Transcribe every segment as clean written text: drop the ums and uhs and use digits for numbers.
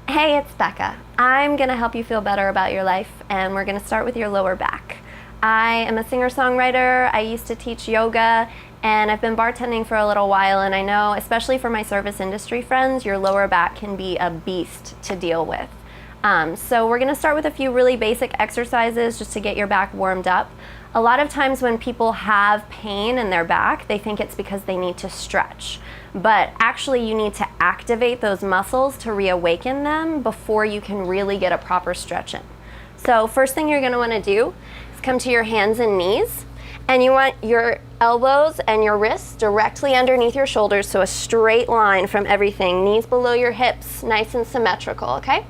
Hey, it's Becca. I'm going to help you feel better about your life, and we're going to start with your lower back. I am a singer-songwriter. I used to teach yoga, and I've been bartending for a little while, and I know, especially for my service industry friends, your lower back can be a beast to deal with. So we're going to start with a few really basic exercises just to get your back warmed up. A lot of times when people have pain in their back, they think it's because they need to stretch. But actually you need to activate those muscles to reawaken them before you can really get a proper stretch in. So first thing you're going to want to do is come to your hands and knees, and you want your elbows and your wrists directly underneath your shoulders, so a straight line from everything. Knees below your hips, nice and symmetrical, okay?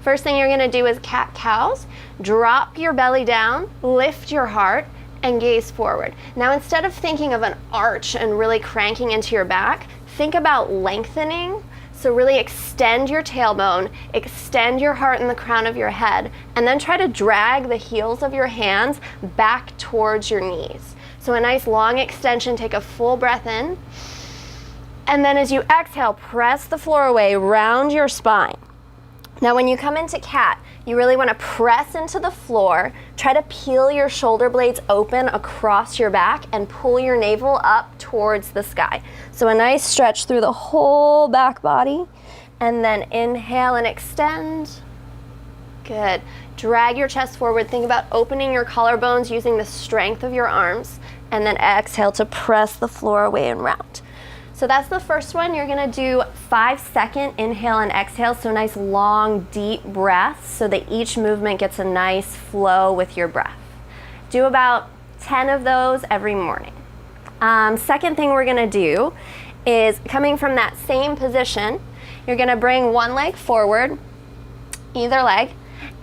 First thing you're going to do is cat-cows. Drop your belly down, lift your heart, and gaze forward. Now instead of thinking of an arch and really cranking into your back, think about lengthening. So really extend your tailbone, extend your heart in the crown of your head, and then try to drag the heels of your hands back towards your knees. So a nice long extension, take a full breath in, and then as you exhale, press the floor away, round your spine. Now when you come into cat, you really want to press into the floor, try to peel your shoulder blades open across your back and pull your navel up towards the sky. So a nice stretch through the whole back body, and then inhale and extend. Good. Drag your chest forward, think about opening your collarbones using the strength of your arms, and then exhale to press the floor away and round. So that's the first one. You're gonna do 5-second inhale and exhale, so nice long deep breaths so that each movement gets a nice flow with your breath. Do about 10 of those every morning. Second thing we're gonna do is, coming from that same position, you're gonna bring one leg forward, either leg,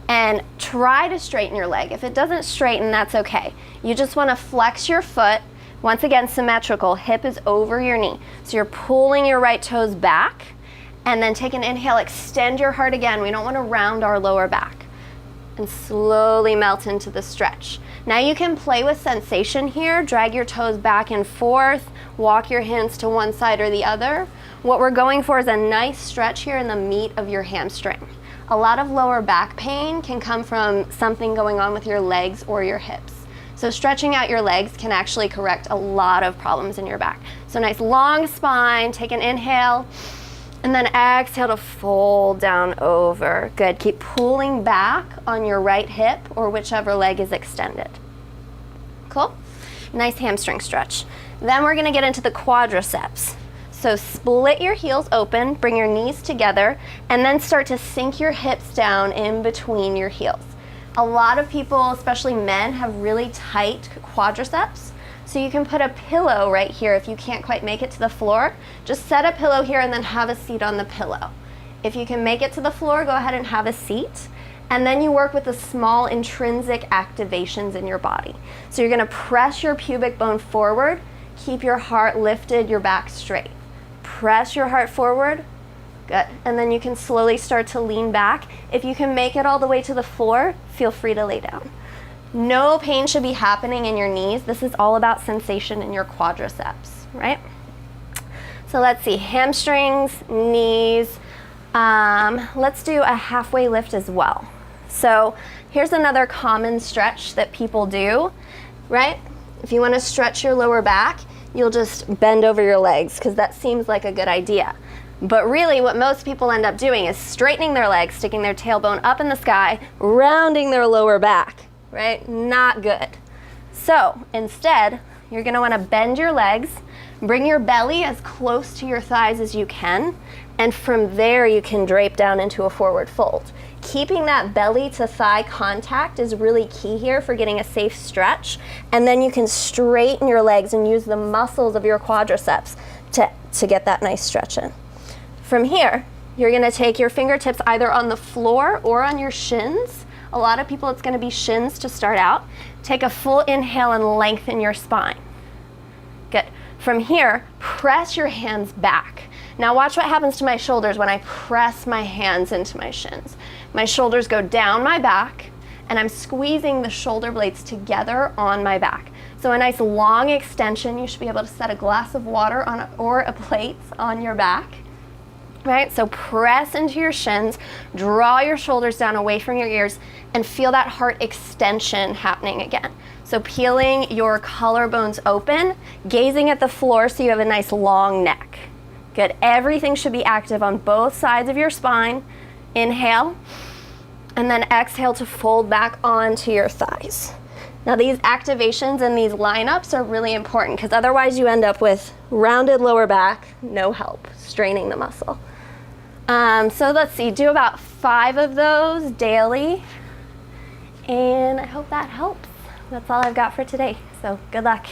and try to straighten your leg. If it doesn't straighten, that's okay. You just wanna flex your foot. Once again, symmetrical, hip is over your knee. So you're pulling your right toes back, and then take an inhale, extend your heart again. We don't want to round our lower back. And slowly melt into the stretch. Now you can play with sensation here, drag your toes back and forth, walk your hands to one side or the other. What we're going for is a nice stretch here in the meat of your hamstring. A lot of lower back pain can come from something going on with your legs or your hips. So stretching out your legs can actually correct a lot of problems in your back. So nice long spine, take an inhale, and then exhale to fold down over. Good, keep pulling back on your right hip or whichever leg is extended. Cool? Nice hamstring stretch. Then we're gonna get into the quadriceps. So split your heels open, bring your knees together, and then start to sink your hips down in between your heels. A lot of people, especially men, have really tight quadriceps. So you can put a pillow right here if you can't quite make it to the floor. Just set a pillow here and then have a seat on the pillow. If you can make it to the floor, go ahead and have a seat. And then you work with the small intrinsic activations in your body. So you're gonna press your pubic bone forward, keep your heart lifted, your back straight. Press your heart forward. Good. And then you can slowly start to lean back. If you can make it all the way to the floor, feel free to lay down. No pain should be happening in your knees. This is all about sensation in your quadriceps, right? So let's see, hamstrings, knees. Let's do a halfway lift as well. So here's another common stretch that people do, right? If you want to stretch your lower back, you'll just bend over your legs because that seems like a good idea. But really what most people end up doing is straightening their legs, sticking their tailbone up in the sky, rounding their lower back, right? Not good. So instead, you're gonna wanna bend your legs, bring your belly as close to your thighs as you can, and from there you can drape down into a forward fold. Keeping that belly to thigh contact is really key here for getting a safe stretch, and then you can straighten your legs and use the muscles of your quadriceps to get that nice stretch in. From here, you're gonna take your fingertips either on the floor or on your shins. A lot of people, it's gonna be shins to start out. Take a full inhale and lengthen your spine. Good. From here, press your hands back. Now watch what happens to my shoulders when I press my hands into my shins. My shoulders go down my back, and I'm squeezing the shoulder blades together on my back. So a nice long extension. You should be able to set a glass of water on or a plate on your back. right? So press into your shins, draw your shoulders down away from your ears, and feel that heart extension happening again. So peeling your collarbones open, gazing at the floor so you have a nice long neck. Good, everything should be active on both sides of your spine. Inhale, and then exhale to fold back onto your thighs. Now these activations and these lineups are really important because otherwise you end up with rounded lower back, no help, straining the muscle. So let's see, do about 5 of those daily, and I hope that helps. That's all I've got for today, so good luck.